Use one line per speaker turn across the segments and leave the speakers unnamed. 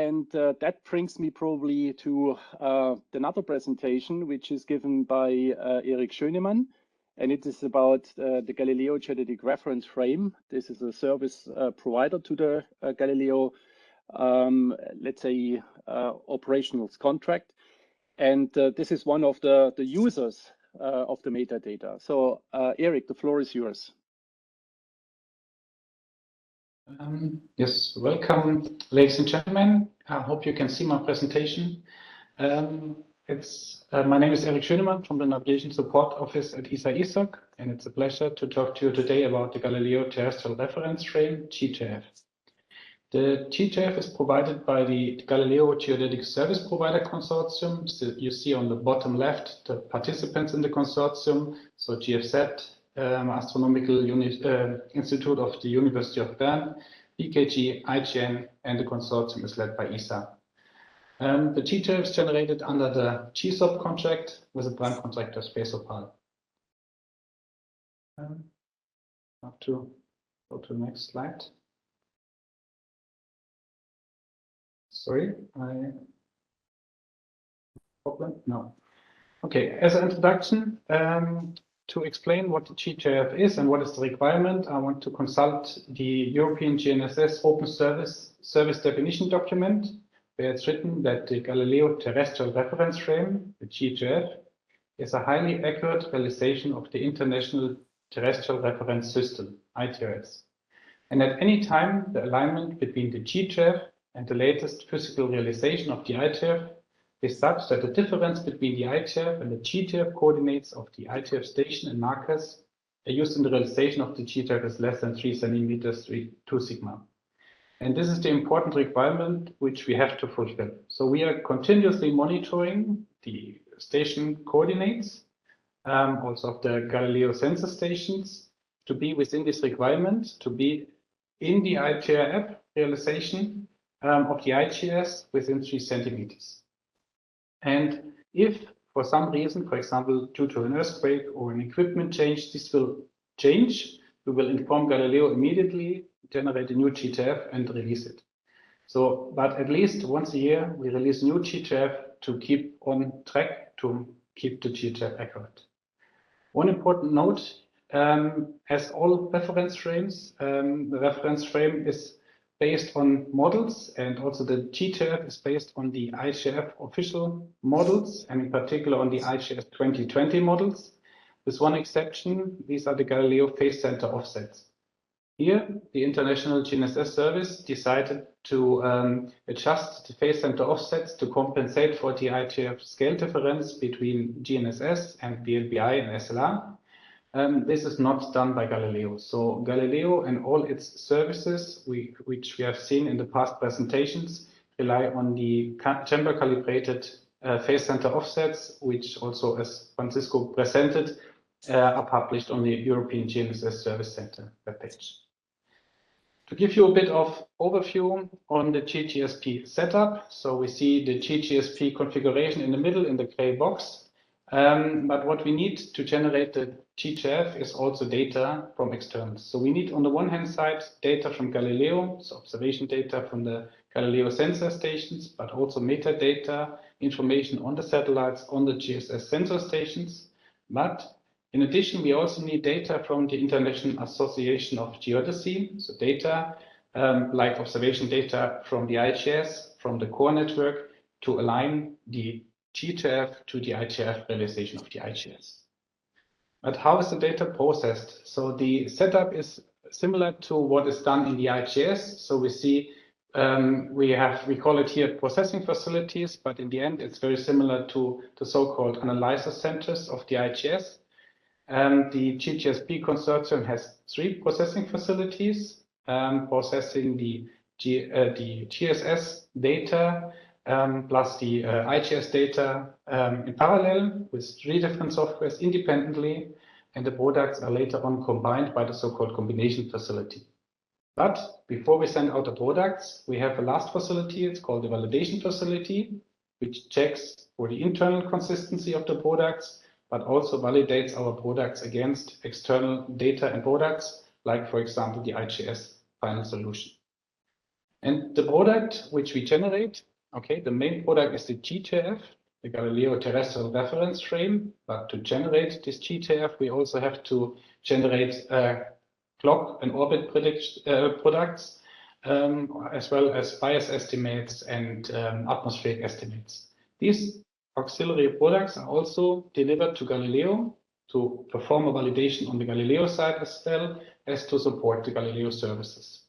and that brings me probably to another presentation, which is given by Erik Schoenemann, and it is about the Galileo Geodetic Reference Frame. This is a service provider to the Galileo, let's say, operational contract. And this is one of the users of the metadata. So Erik, the floor is yours.
Yes, welcome, ladies and gentlemen. I hope you can see my presentation. My name is Erik Schoenemann from the Navigation Support Office at ESA-ESOC, and it's a pleasure to talk to you today about the Galileo Terrestrial Reference Frame, GTRF. The GTRF is provided by the Galileo Geodetic Service Provider Consortium. So you see on the bottom left the participants in the consortium, so GFZ, Astronomical Institute of the University of Bern, BKG, IGN, and the consortium is led by ESA. The GTRF is generated under the GSOP contract with a prime contractor SpaceOpal. Have to go to the next slide. Sorry, problem? No. Okay, as an introduction, to explain what the GTRF is and what is the requirement, I want to consult the European GNSS Open Service Definition document, where it's written that the Galileo Terrestrial Reference Frame, the GTRF, is a highly accurate realization of the International Terrestrial Reference System, ITRS. And at any time, the alignment between the GTRF and the latest physical realization of the ITRF is such that the difference between the ITRF and the GTRF coordinates of the ITRF station and markers used in the realization of the GTRF is less than 3 centimeters 2 sigma. And this is the important requirement which we have to fulfill. So we are continuously monitoring the station coordinates, also of the Galileo sensor stations, to be within this requirement, to be in the ITRF realization of the IGS within 3 centimeters. And if for some reason, for example, due to an earthquake or an equipment change, this will change, we will inform Galileo immediately, generate a new GTRF and release it. So, but at least once a year, we release new GTRF to keep on track, to keep the GTRF accurate. One important note, as all reference frames, the reference frame is based on models, and also the GTRF is based on the IGF official models, and in particular on the IGS 2020 models. With one exception, these are the Galileo phase center offsets. Here, the International GNSS Service decided to adjust the phase center offsets to compensate for the IGF scale difference between GNSS and BLBI and SLR. This is not done by Galileo. So Galileo and all its services, which we have seen in the past presentations, rely on the chamber calibrated phase center offsets, which also, as Francisco presented, are published on the European GNSS Service Center webpage. To give you a bit of overview on the GGSP setup, so we see the GGSP configuration in the middle in the gray box. But what we need to generate the GTRF is also data from externals. So we need on the one hand side data from Galileo, so observation data from the Galileo sensor stations, but also metadata, information on the satellites, on the GSS sensor stations. But in addition, we also need data from the International Association of Geodesy, so data like observation data from the IGS, from the core network, to align the GTRF to the ITRF realization of the IGS. But how is the data processed? So the setup is similar to what is done in the IGS. So we see we call it here processing facilities, but in the end it's very similar to the so-called analyzer centers of the IGS. The GGSP consortium has 3 processing facilities processing the GSS data plus the IGS data in parallel with 3 different softwares independently, and the products are later on combined by the so-called combination facility. But before we send out the products, we have a last facility, it's called the validation facility, which checks for the internal consistency of the products, but also validates our products against external data and products, like for example, the IGS final solution. And the product which we generate, okay, the main product is the GTRF, the Galileo Terrestrial Reference Frame. But to generate this GTRF, we also have to generate clock and orbit products, as well as bias estimates and atmospheric estimates. These auxiliary products are also delivered to Galileo to perform a validation on the Galileo side as well as to support the Galileo services.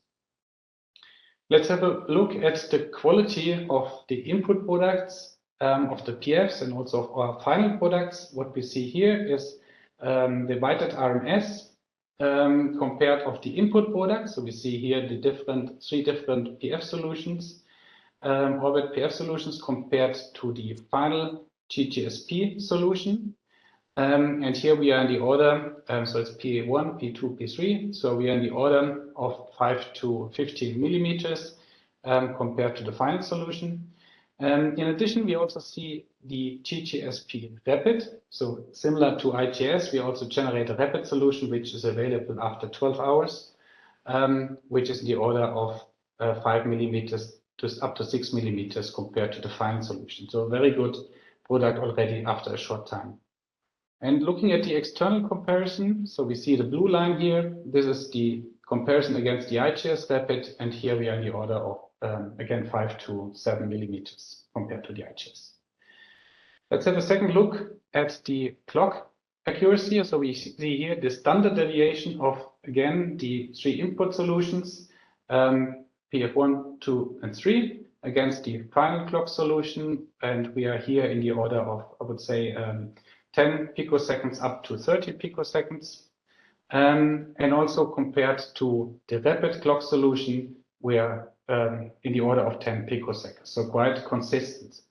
Let's have a look at the quality of the input products of the PFs and also of our final products. What we see here is the weighted RMS compared of the input products. So we see here the three different PF solutions, Orbit PF solutions compared to the final GGSP solution. And here we are in the order, so it's PA1, P2, P3. So we are in the order of 5 to 15 millimeters compared to the final solution. In addition, we also see the GGSP rapid. So similar to IGS, we also generate a rapid solution, which is available after 12 hours, which is in the order of 5 millimeters to up to 6 millimeters compared to the final solution. So a very good product already after a short time. And looking at the external comparison, so we see the blue line here. This is the comparison against the IGS rapid, and here we are in the order of, again, 5 to 7 millimeters compared to the IGS. Let's have a second look at the clock accuracy. So we see here the standard deviation of, again, the three input solutions, PF1, 2, and 3, against the final clock solution. And we are here in the order of, I would say, 10 picoseconds up to 30 picoseconds. And also compared to the rapid clock solution, we are in the order of 10 picoseconds, so quite consistent.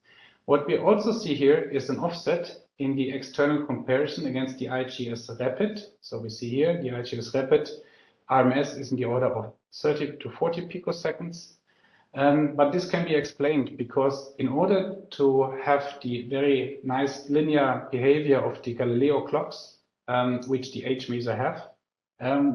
What we also see here is an offset in the external comparison against the IGS rapid. So we see here the IGS rapid RMS is in the order of 30 to 40 picoseconds. But this can be explained because in order to have the very nice linear behavior of the Galileo clocks, which the H meter have,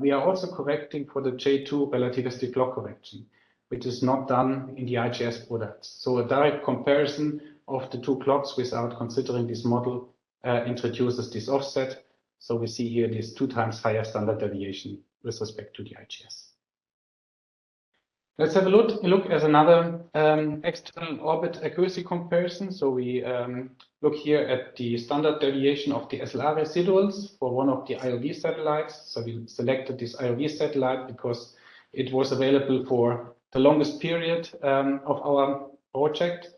we are also correcting for the J2 relativistic clock correction, which is not done in the IGS products. So a direct comparison of the two clocks without considering this model introduces this offset. So we see here this 2 times higher standard deviation with respect to the IGS. Let's have a look at another external orbit accuracy comparison. So we look here at the standard deviation of the SLR residuals for one of the IOV satellites. So we selected this IOV satellite because it was available for the longest period of our project.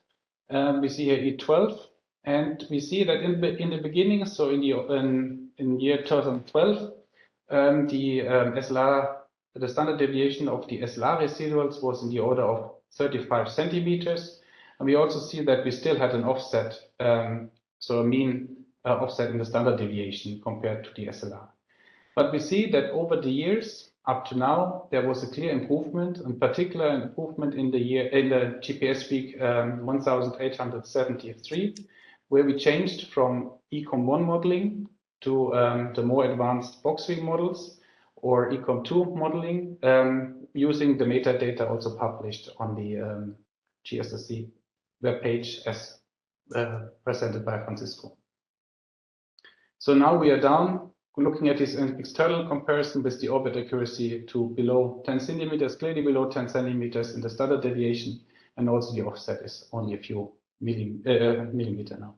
We see here E12, and we see that in the beginning, so in year 2012, the standard deviation of the SLR residuals was in the order of 35 centimeters. And we also see that we still had an offset, so a mean offset in the standard deviation compared to the SLR. But we see that over the years, up to now, there was a clear improvement, in particular an improvement in the GPS week 1873, where we changed from ECOM1 modeling to the more advanced Boxwing models, or ECOM2 modeling, using the metadata also published on the GSSC webpage as presented by Francisco. So now we are down, looking at this external comparison with the orbit accuracy to below 10 centimeters, clearly below 10 centimeters in the standard deviation, and also the offset is only a few millimeter now.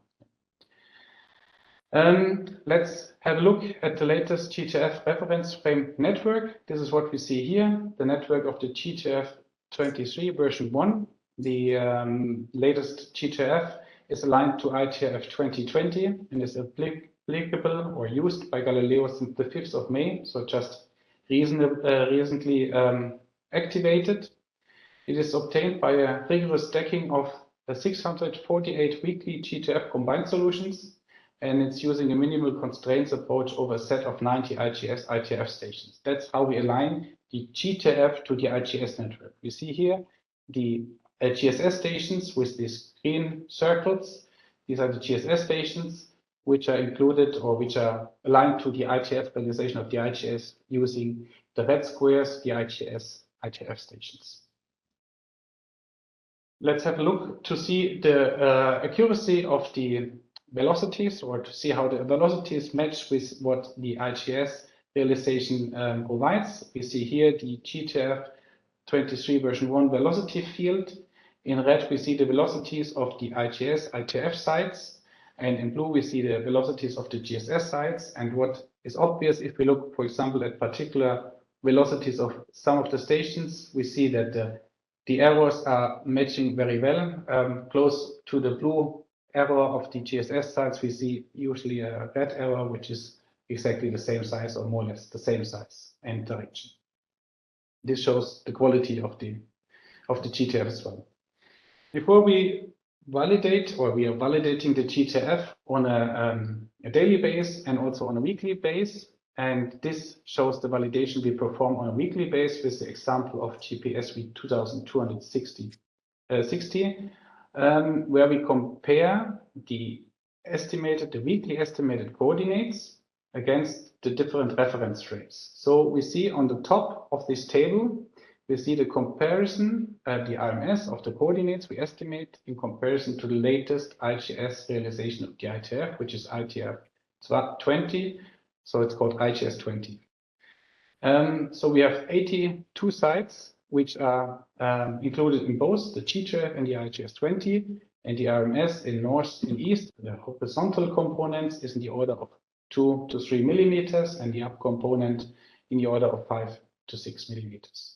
Let's have a look at the latest GTRF reference frame network. This is what we see here, the network of the GTRF 23 version 1. The latest GTRF is aligned to IGF 2020 and is applicable or used by Galileo since the 5th of May, so just recently activated. It is obtained by a rigorous stacking of 648 weekly GTRF combined solutions, and it's using a minimal constraints approach over a set of 90 IGS ITRF stations. That's how we align the GTRF to the IGS network. We see here the GSS stations with these green circles. These are the GSS stations which are included or which are aligned to the ITRF realization of the IGS using the red squares, the IGS ITRF stations. let's have a look to see the accuracy of the velocities, or to see how the velocities match with what the IGS realization provides. We see here the GTRF 23 version 1 velocity field. In red, we see the velocities of the IGS, ITF sites, and in blue, we see the velocities of the GSS sites. And what is obvious, if we look, for example, at particular velocities of some of the stations, we see that the errors are matching very well. Close to the blue error of the GSS sites, we see usually a red error, which is exactly the same size, or more or less the same size and direction. This shows the quality of the GTRF as well. Before we validate, or we are validating the GTRF on a daily basis and also on a weekly basis, and this shows the validation we perform on a weekly basis with the example of GPSV 2260, where we compare the weekly estimated coordinates against the different reference frames. So we see on the top of this table, we see the comparison, the RMS of the coordinates we estimate in comparison to the latest IGS realization of the ITF, which is ITF 20. So it's called IGS 20. So we have 82 sites, which are included in both the GTRF and the IGS 20, and the RMS in north and east, the horizontal components, is in the order of 2 to 3 millimeters, and the up component in the order of 5 to 6 millimeters.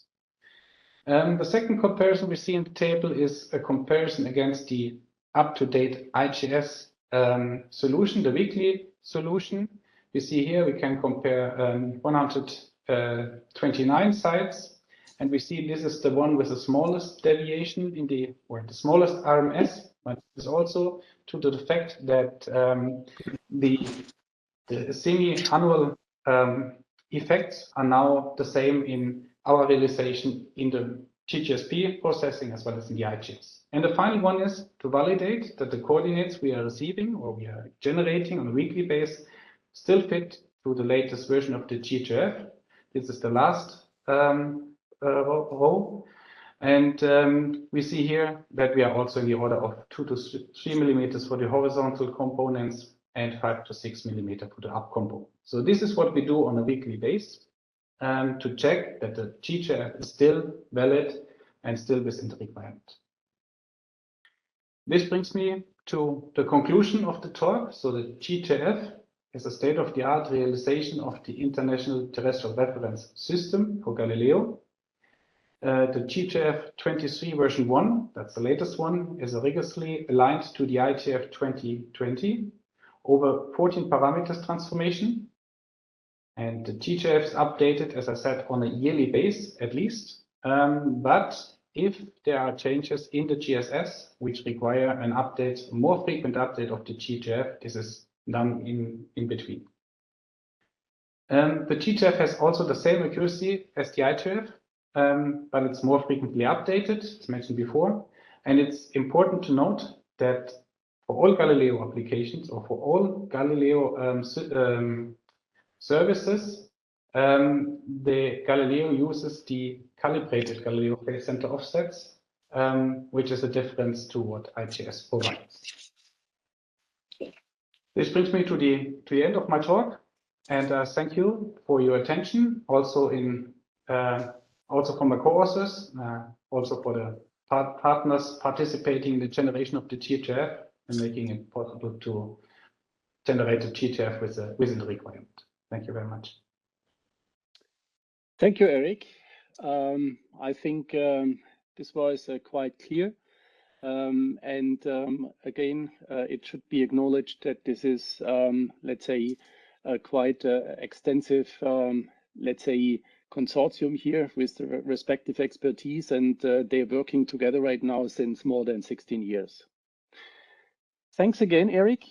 The second comparison we see in the table is a comparison against the up-to-date IGS solution, the weekly solution. We see here we can compare 129 sites, and we see this is the one with the smallest deviation in the smallest RMS, but it's also due to the fact that the semi-annual effects are now the same in our realization in the GGSP processing as well as in the IGS. And the final one is to validate that the coordinates we are receiving or we are generating on a weekly basis still fit to the latest version of the GTRF. This is the last row. And we see here that we are also in the order of 2 to 3 millimeters for the horizontal components and 5 to 6 millimeters for the up component. So this is what we do on a weekly basis to check that the GTRF is still valid and still within the requirement. This brings me to the conclusion of the talk. So the GTRF is a state-of-the-art realization of the International Terrestrial Reference System for Galileo. The GTRF 23 version 1, that's the latest one, is rigorously aligned to the ITF 2020 over 14 parameters transformation. And the GTRF is updated, as I said, on a yearly basis at least. But if there are changes in the GSS, which require an update, more frequent update of the GTRF, this is done in between. The GTRF has also the same accuracy as the ITF, but it's more frequently updated, as mentioned before. And it's important to note that for all Galileo applications or for all Galileo services, the Galileo uses the calibrated Galileo phase center offsets, which is a difference to what IGS provides. This brings me to the end of my talk, and thank you for your attention. Also also from my co-authors, also for the partners participating in the generation of the GTRF and making it possible to generate the GTRF within the requirement. Thank you very much.
Thank you, Erik. I think this was quite clear. Again, it should be acknowledged that this is, let's say, quite extensive, let's say, consortium here with the respective expertise, and they're working together right now since more than 16 years. Thanks again, Erik.